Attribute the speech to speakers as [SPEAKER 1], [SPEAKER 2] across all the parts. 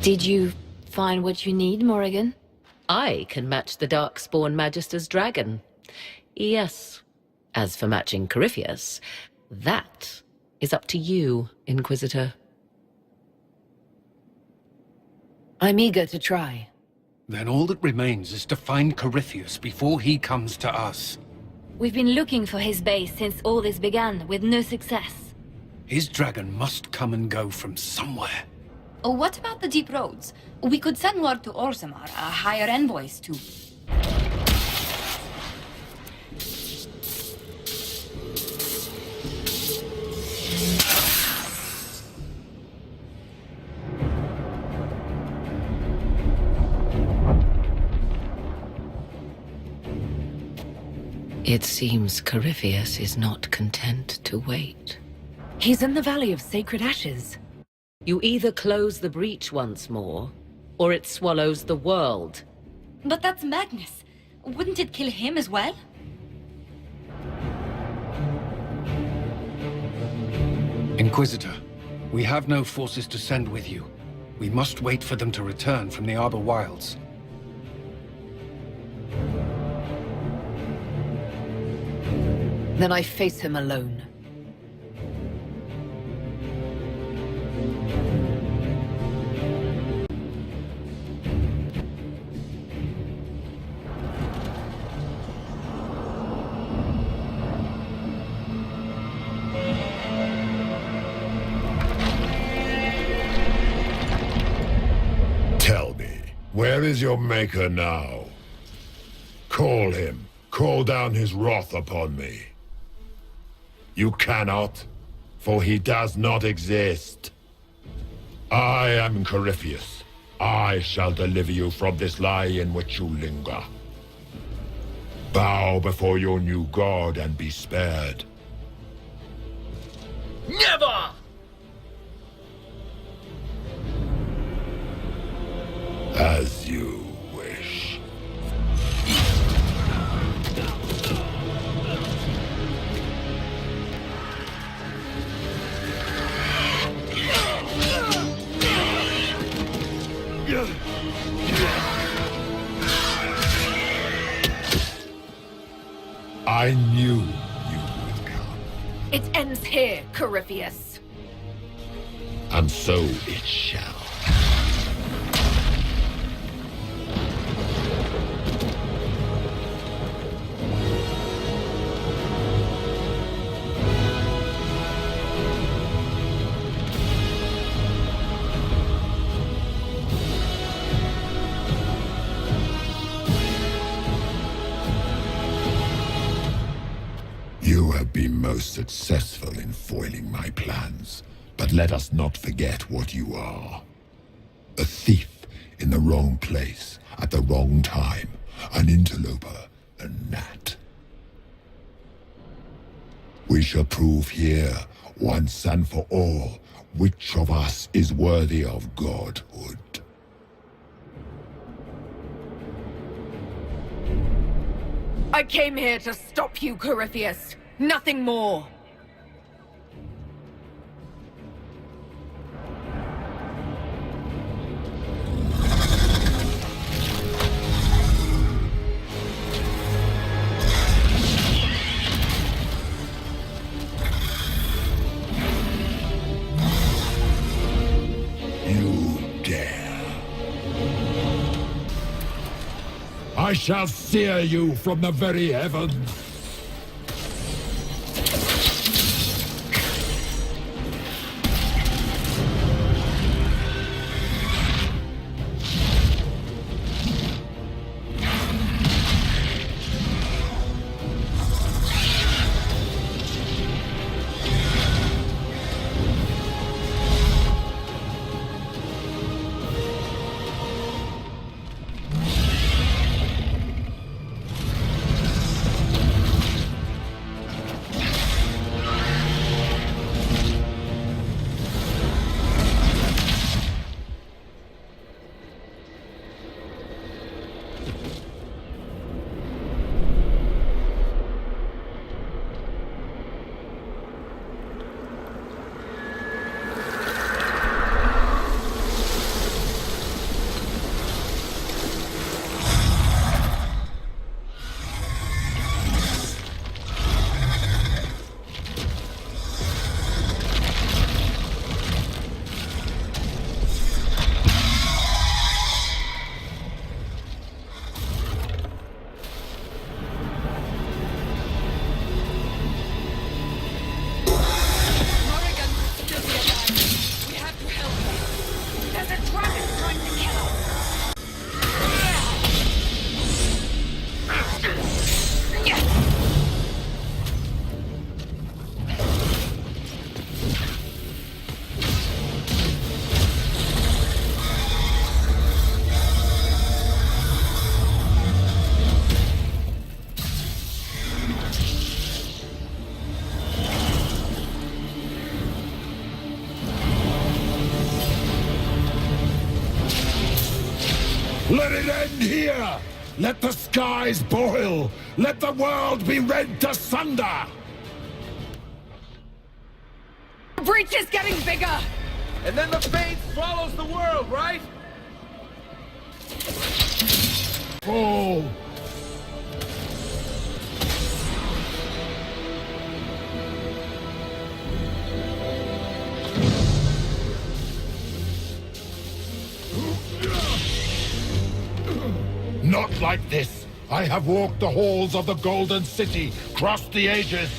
[SPEAKER 1] Did you find what you need, Morrigan?
[SPEAKER 2] I can match the Darkspawn Magister's dragon. Yes. As for matching Corypheus, that is up to you, Inquisitor.
[SPEAKER 1] I'm eager to try.
[SPEAKER 3] Then all that remains is to find Corypheus before he comes to us.
[SPEAKER 1] We've been looking for his base since all this began, with no success.
[SPEAKER 3] His dragon must come and go from somewhere.
[SPEAKER 4] Oh, what about the deep roads? We could send word to Orzammar, hire envoys to...
[SPEAKER 2] It seems Corypheus is not content to wait.
[SPEAKER 1] He's in the Valley of Sacred Ashes.
[SPEAKER 2] You either close the breach once more, or it swallows the world.
[SPEAKER 4] But that's Magnus. Wouldn't it kill him as well?
[SPEAKER 3] Inquisitor, we have no forces to send with you. We must wait for them to return from the Arbor Wilds.
[SPEAKER 1] Then I face him alone.
[SPEAKER 5] Tell me, where is your Maker now? Call him. Call down his wrath upon me. You cannot, for he does not exist. I am Corypheus. I shall deliver you from this lie in which you linger. Bow before your new god and be spared.
[SPEAKER 6] Never!
[SPEAKER 5] As you wish. I knew you would come.
[SPEAKER 1] It ends here, Corypheus.
[SPEAKER 5] And so it shall. You have been most successful in foiling my plans, but let us not forget what you are. A thief in the wrong place, at the wrong time, an interloper, a gnat. We shall prove here, once and for all, which of us is worthy of godhood.
[SPEAKER 1] I came here to stop you, Corypheus. Nothing more.
[SPEAKER 5] You dare. I shall sear you from the very heavens. Let it end here! Let the skies boil! Let the world be rent asunder!
[SPEAKER 1] The breach is getting bigger!
[SPEAKER 6] And then the fate swallows the world, right?
[SPEAKER 5] Fall! Not like this! I have walked the halls of the Golden City, crossed the ages!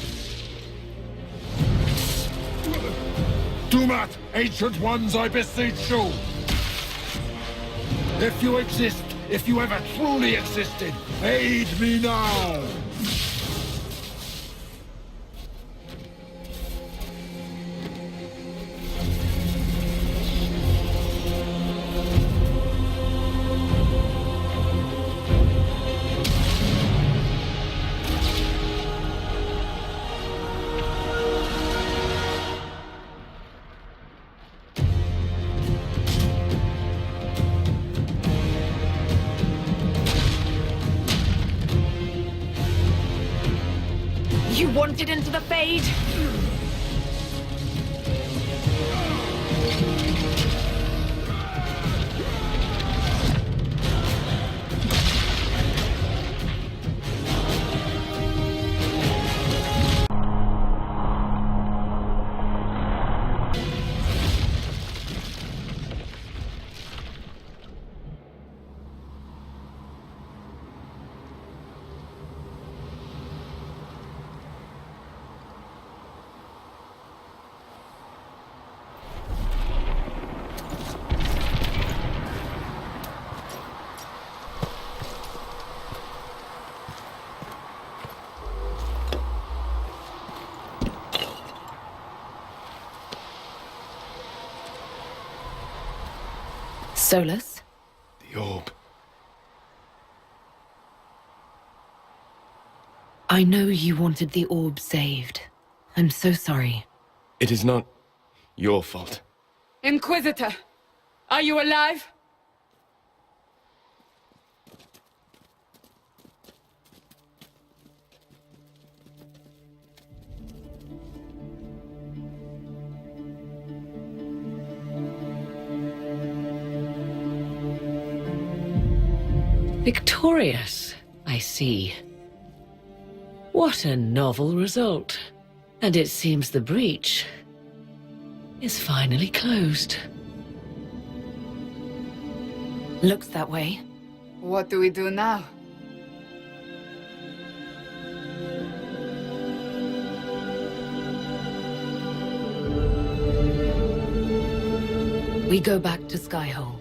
[SPEAKER 5] Dumat, ancient ones, I beseech you! If you exist, if you ever truly existed, aid me now!
[SPEAKER 1] You wanted into the Fade? Solus?
[SPEAKER 3] The orb.
[SPEAKER 1] I know you wanted the orb saved. I'm so sorry.
[SPEAKER 7] It is not your fault.
[SPEAKER 1] Inquisitor! Are you alive?
[SPEAKER 2] Victorious, I see. What a novel result. And it seems the breach is finally closed.
[SPEAKER 1] Looks that way.
[SPEAKER 8] What do we do now?
[SPEAKER 1] We go back to Skyhold.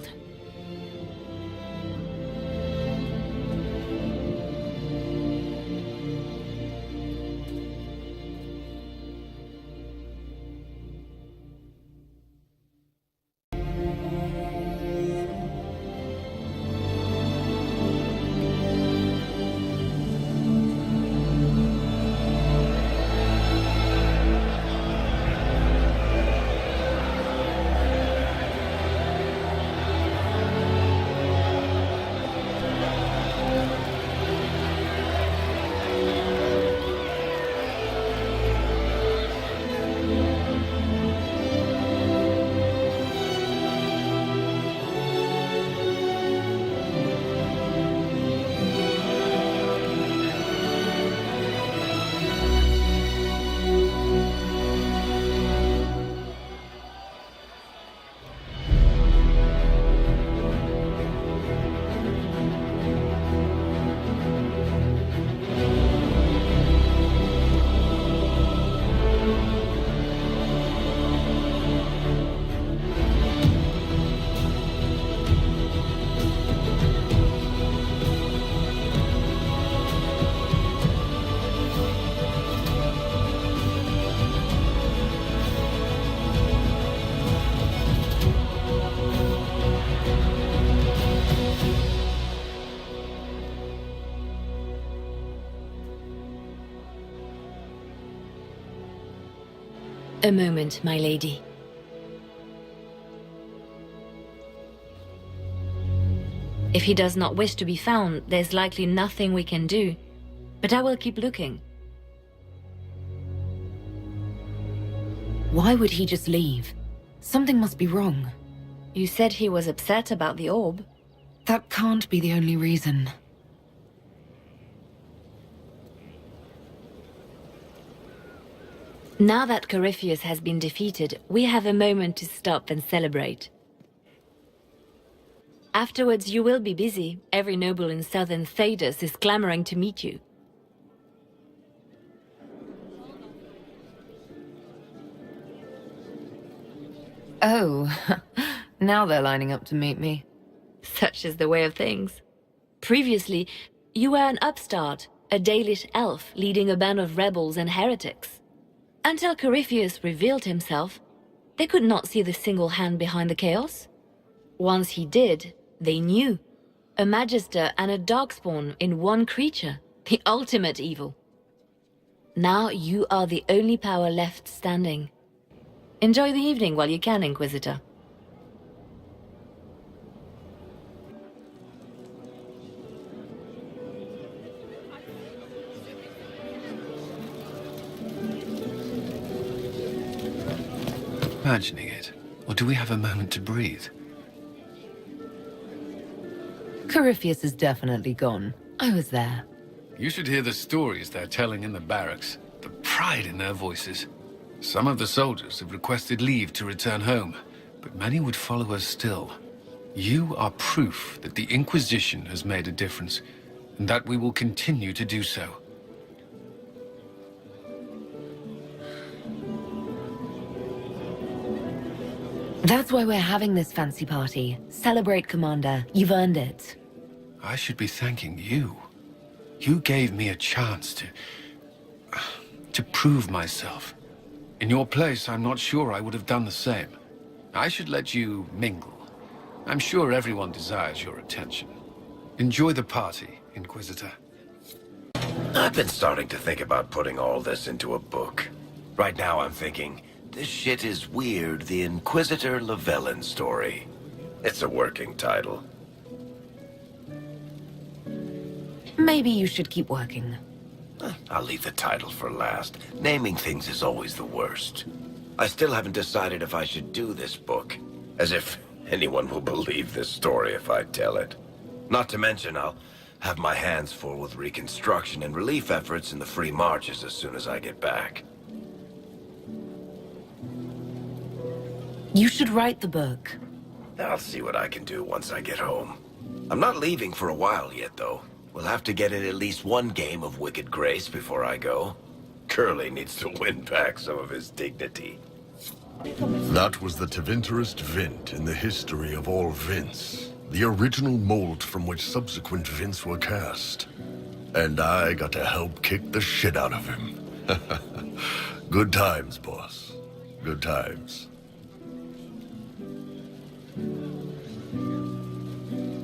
[SPEAKER 9] A moment, my lady. If he does not wish to be found, there's likely nothing we can do. But I will keep looking.
[SPEAKER 2] Why would he just leave? Something must be wrong.
[SPEAKER 9] You said he was upset about the orb.
[SPEAKER 2] That can't be the only reason.
[SPEAKER 9] Now that Corypheus has been defeated, we have a moment to stop and celebrate. Afterwards, you will be busy. Every noble in southern Thedas is clamoring to meet you.
[SPEAKER 2] Oh, now they're lining up to meet me.
[SPEAKER 9] Such is the way of things. Previously, you were an upstart, a Dalish elf leading a band of rebels and heretics. Until Corypheus revealed himself, they could not see the single hand behind the chaos. Once he did, they knew. A Magister and a Darkspawn in one creature, the ultimate evil. Now you are the only power left standing. Enjoy the evening while you can, Inquisitor.
[SPEAKER 3] Imagining it, or do we have a moment to breathe?
[SPEAKER 2] Corypheus is definitely gone. I was there.
[SPEAKER 3] You should hear the stories they're telling in the barracks. The pride in their voices. Some of the soldiers have requested leave to return home, but many would follow us still. You are proof that the Inquisition has made a difference, and that we will continue to do so.
[SPEAKER 2] That's why we're having this fancy party. Celebrate, Commander. You've earned it.
[SPEAKER 3] I should be thanking you. You gave me a chance to prove myself. In your place, I'm not sure I would have done the same. I should let you mingle. I'm sure everyone desires your attention. Enjoy the party, Inquisitor.
[SPEAKER 10] I've been starting to think about putting all this into a book. Right now I'm thinking, this shit is weird, the Inquisitor Llewellyn story. It's a working title.
[SPEAKER 2] Maybe you should keep working.
[SPEAKER 10] I'll leave the title for last. Naming things is always the worst. I still haven't decided if I should do this book. As if anyone will believe this story if I tell it. Not to mention, I'll have my hands full with reconstruction and relief efforts in the free marches as soon as I get back.
[SPEAKER 2] You should write the book.
[SPEAKER 10] I'll see what I can do once I get home. I'm not leaving for a while yet, though. We'll have to get in at least one game of Wicked Grace before I go. Curly needs to win back some of his dignity.
[SPEAKER 5] That was the Tevinterest Vint in the history of all Vints. The original mold from which subsequent Vints were cast. And I got to help kick the shit out of him. Good times, boss. Good times.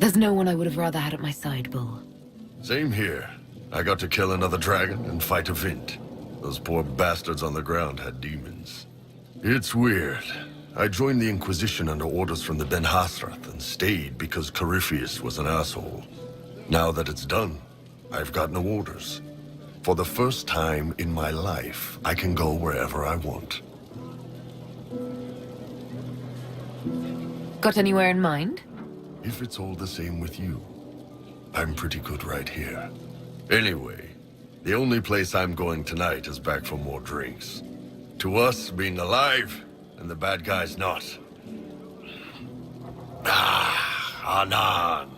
[SPEAKER 2] There's no one I would have rather had at my side, Bull.
[SPEAKER 5] Same here. I got to kill another dragon and fight a Vint. Those poor bastards on the ground had demons. It's weird. I joined the Inquisition under orders from the Ben Hasrath and stayed because Corypheus was an asshole. Now that it's done, I've got no orders. For the first time in my life, I can go wherever I want.
[SPEAKER 2] Got anywhere in mind?
[SPEAKER 5] If it's all the same with you, I'm pretty good right here. Anyway, the only place I'm going tonight is back for more drinks. To us, being alive, and the bad guys not. Anan.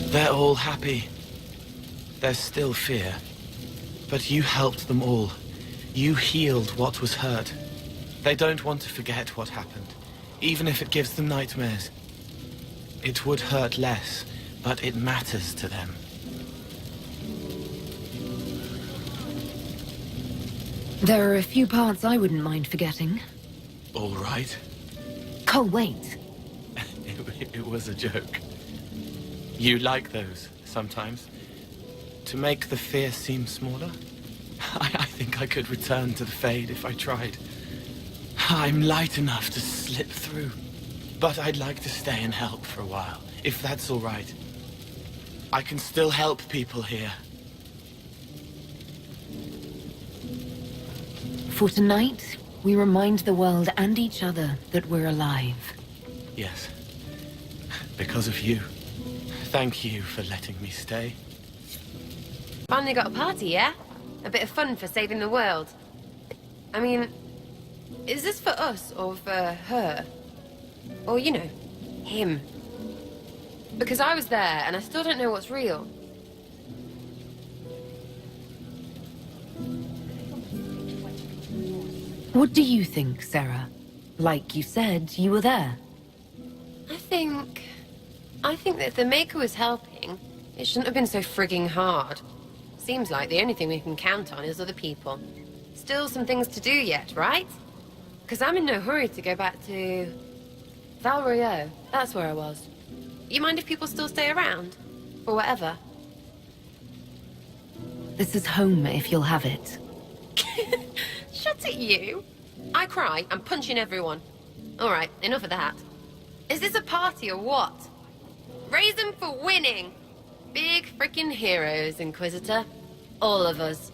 [SPEAKER 11] They're all happy. There's still fear. But you helped them all. You healed what was hurt. They don't want to forget what happened, even if it gives them nightmares. It would hurt less, but it matters to them.
[SPEAKER 2] There are a few parts I wouldn't mind forgetting.
[SPEAKER 11] All right.
[SPEAKER 2] Cole, wait.
[SPEAKER 11] It was a joke. You like those, sometimes. To make the fear seem smaller? I think I could return to the Fade if I tried. I'm light enough to slip through. But I'd like to stay and help for a while, if that's all right. I can still help people here.
[SPEAKER 2] For tonight, we remind the world and each other that we're alive.
[SPEAKER 11] Yes. Because of you. Thank you for letting me stay.
[SPEAKER 12] Finally got a party, yeah? A bit of fun for saving the world. I mean, is this for us or for her? Or, you know, him? Because I was there and I still don't know what's real.
[SPEAKER 2] What do you think, Sarah? Like you said, you were there.
[SPEAKER 12] I think that if the Maker was helping, it shouldn't have been so frigging hard. Seems like the only thing we can count on is other people. Still some things to do yet, right? Because I'm in no hurry to go back to... Valrio, that's where I was. You mind if people still stay around? For whatever?
[SPEAKER 2] This is home if you'll have it.
[SPEAKER 12] Shut it, you! I cry, I'm punching everyone. Alright, enough of that. Is this a party or what? Raise them for winning! Big frickin' heroes, Inquisitor. All of us.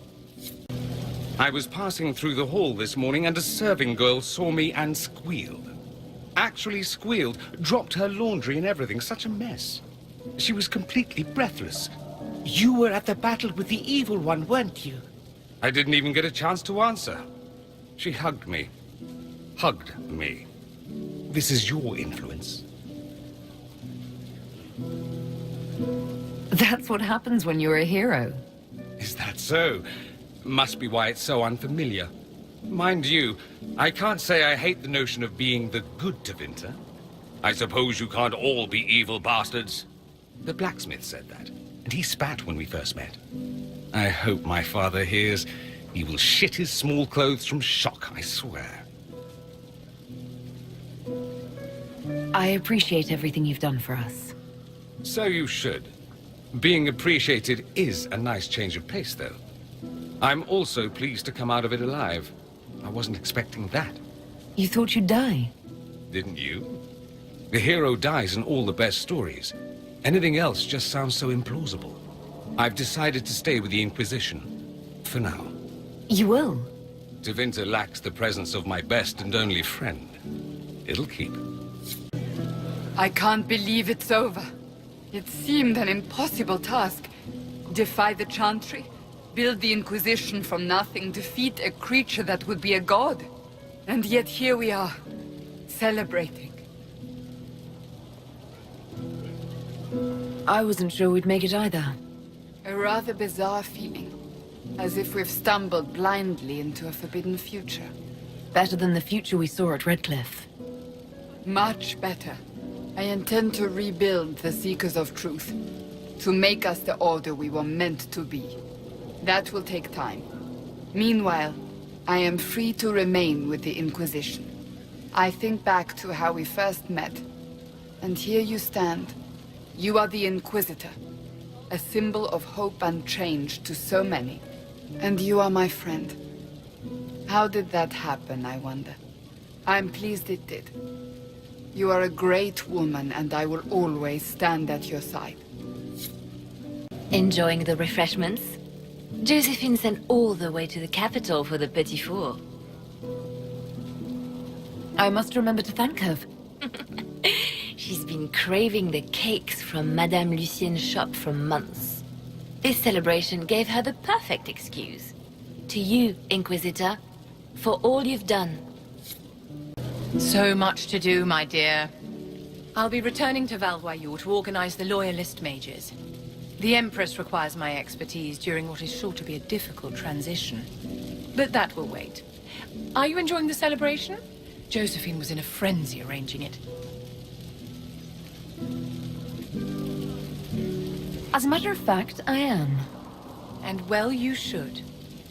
[SPEAKER 13] I was passing through the hall this morning and a serving girl saw me and squealed. Actually squealed, dropped her laundry and everything, such a mess. She was completely breathless. You were at the battle with the evil one, weren't you? I didn't even get a chance to answer. She hugged me. Hugged me. This is your influence.
[SPEAKER 2] That's what happens when you're a hero.
[SPEAKER 13] Is that so? Must be why it's so unfamiliar. Mind you, I can't say I hate the notion of being the good Tevinter. I suppose you can't all be evil bastards. The blacksmith said that, and he spat when we first met. I hope my father hears. He will shit his small clothes from shock, I swear.
[SPEAKER 2] I appreciate everything you've done for us.
[SPEAKER 13] So you should. Being appreciated is a nice change of pace, though. I'm also pleased to come out of it alive. I wasn't expecting that.
[SPEAKER 2] You thought you'd die?
[SPEAKER 13] Didn't you? The hero dies in all the best stories. Anything else just sounds so implausible. I've decided to stay with the Inquisition. For now.
[SPEAKER 2] You will?
[SPEAKER 13] Tevinter lacks the presence of my best and only friend. It'll keep.
[SPEAKER 8] I can't believe it's over. It seemed an impossible task. Defy the Chantry, build the Inquisition from nothing, defeat a creature that would be a god. And yet here we are, celebrating.
[SPEAKER 2] I wasn't sure we'd make it either.
[SPEAKER 8] A rather bizarre feeling. As if we've stumbled blindly into a forbidden future.
[SPEAKER 2] Better than the future we saw at Redcliffe.
[SPEAKER 8] Much better. I intend to rebuild the Seekers of Truth. To make us the Order we were meant to be. That will take time. Meanwhile, I am free to remain with the Inquisition. I think back to how we first met. And here you stand. You are the Inquisitor. A symbol of hope and change to so many. And you are my friend. How did that happen, I wonder? I'm pleased it did. You are a great woman, and I will always stand at your side.
[SPEAKER 9] Enjoying the refreshments? Josephine sent all the way to the capital for the petit four.
[SPEAKER 2] I must remember to thank her.
[SPEAKER 9] She's been craving the cakes from Madame Lucien's shop for months. This celebration gave her the perfect excuse. To you, Inquisitor, for all you've done.
[SPEAKER 1] So much to do, my dear. I'll be returning to Valvoyou to organize the Loyalist mages. The Empress requires my expertise during what is sure to be a difficult transition. But that will wait. Are you enjoying the celebration? Josephine was in a frenzy arranging it.
[SPEAKER 2] As a matter of fact, I am.
[SPEAKER 1] And well you should.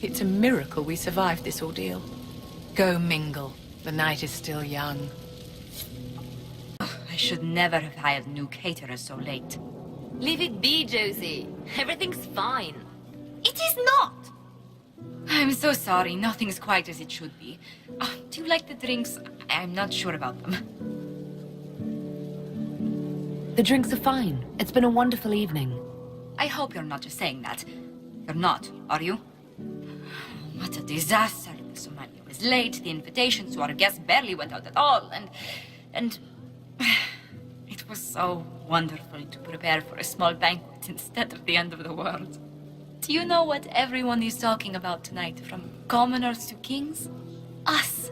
[SPEAKER 1] It's a miracle we survived this ordeal. Go mingle. The night is still young.
[SPEAKER 4] I should never have hired new caterers so late.
[SPEAKER 9] Leave it be, Josie. Everything's fine.
[SPEAKER 4] It is not! I'm so sorry, nothing's quite as it should be. Do you like the drinks? I'm not sure about them.
[SPEAKER 9] The drinks are fine. It's been a wonderful evening.
[SPEAKER 4] I hope you're not just saying that. You're not, are you? What a disaster. So many was late, the invitations to our guests barely went out at all, and it was so wonderful to prepare for a small banquet instead of the end of the world. Do you know what everyone is talking about tonight, from commoners to kings? Us.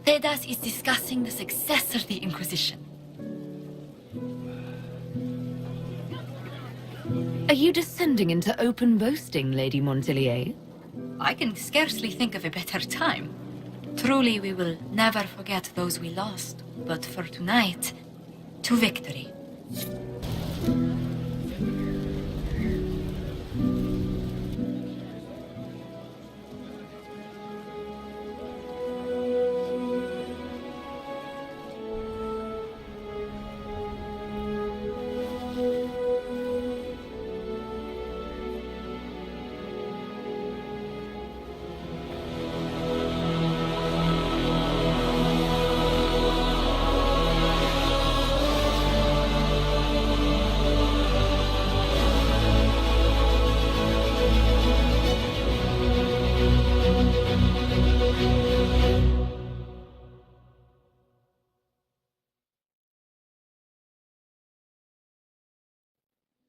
[SPEAKER 4] Thedas is discussing the successor of the Inquisition.
[SPEAKER 9] Are you descending into open boasting, Lady Montilier?
[SPEAKER 4] I can scarcely think of a better time. Truly, we will never forget those we lost. But for tonight, to victory.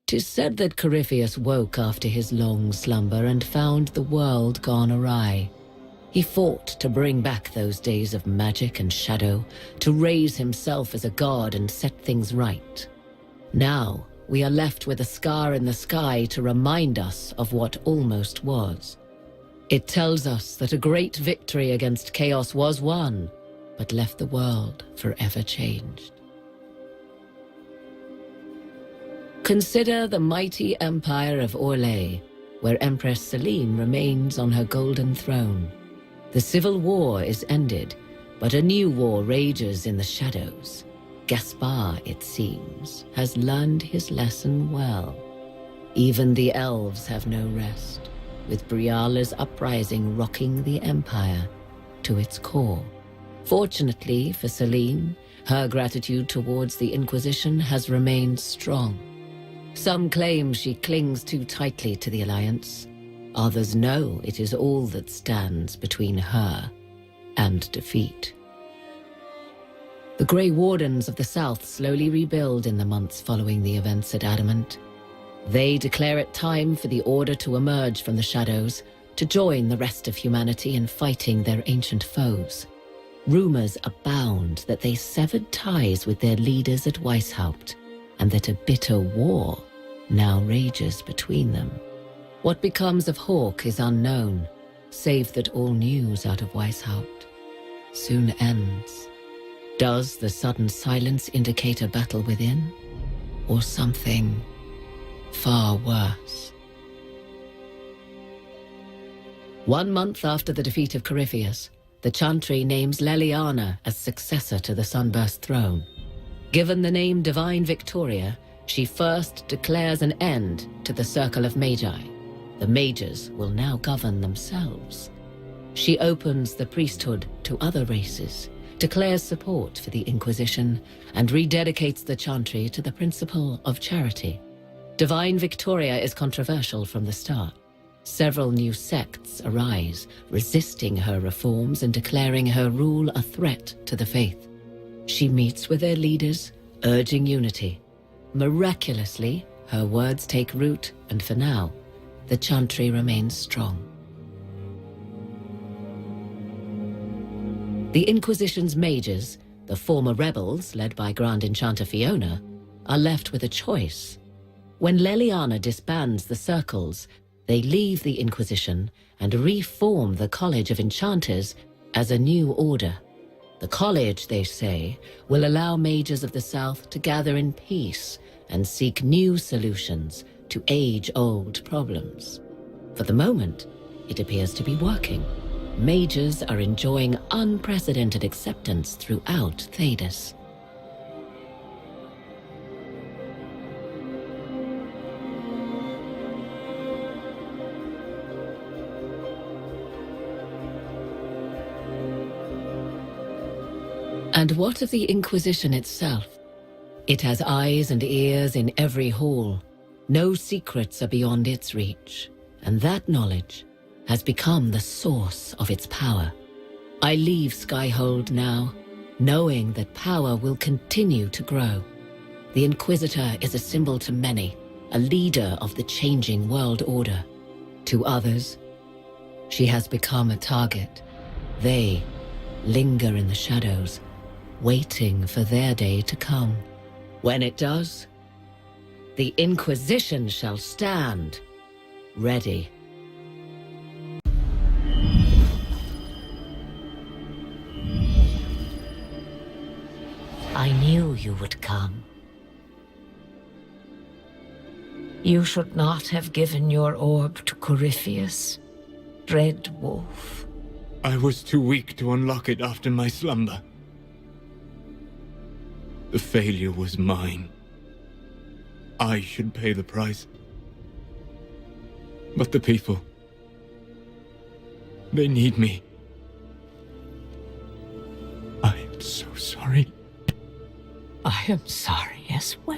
[SPEAKER 2] Tis said that Corypheus woke after his long slumber and found the world gone awry. He fought to bring back those days of magic and shadow, to raise himself as a god and set things right. Now, we are left with a scar in the sky to remind us of what almost was. It tells us that a great victory against chaos was won, but left the world forever changed. Consider the mighty empire of Orlais, where Empress Celine remains on her golden throne. The civil war is ended, but a new war rages in the shadows. Gaspard, it seems, has learned his lesson well. Even the elves have no rest, with Briala's uprising rocking the empire to its core. Fortunately for Celine, her gratitude towards the Inquisition has remained strong. Some claim she clings too tightly to the Alliance. Others know it is all that stands between her and defeat. The Grey Wardens of the South slowly rebuild in the months following the events at Adamant. They declare it time for the Order to emerge from the shadows, to join the rest of humanity in fighting their ancient foes. Rumors abound that they severed ties with their leaders at Weishaupt, and that a bitter war now rages between them. What becomes of Hawke is unknown, save that all news out of Weishaupt soon ends. Does the sudden silence indicate a battle within, or something far worse? 1 month after the defeat of Corypheus, the Chantry names Leliana as successor to the Sunburst throne. Given the name Divine Victoria, she first declares an end to the Circle of Magi. The mages will now govern themselves. She opens the priesthood to other races, declares support for the Inquisition, and rededicates the Chantry to the principle of charity. Divine Victoria is controversial from the start. Several new sects arise, resisting her reforms and declaring her rule a threat to the faith. She meets with their leaders, urging unity. Miraculously, her words take root, and for now, the Chantry remains strong. The Inquisition's mages, the former rebels led by Grand Enchanter Fiona, are left with a choice. When Leliana disbands the circles, they leave the Inquisition and reform the College of Enchanters as a new order. The college, they say, will allow mages of the South to gather in peace and seek new solutions to age-old problems. For the moment, it appears to be working. Mages are enjoying unprecedented acceptance throughout Thedas. And what of the Inquisition itself? It has eyes and ears in every hall. No secrets are beyond its reach, and that knowledge has become the source of its power. I leave Skyhold now, knowing that power will continue to grow. The Inquisitor is a symbol to many, a leader of the changing world order. To others, she has become a target. They linger in the shadows, waiting for their day to come. When it does, the Inquisition shall stand, ready.
[SPEAKER 14] I knew you would come. You should not have given your orb to Corypheus, Dread Wolf.
[SPEAKER 7] I was too weak to unlock it after my slumber. The failure was mine. I should pay the price. But the people, they need me. I am so sorry.
[SPEAKER 14] I am sorry as well.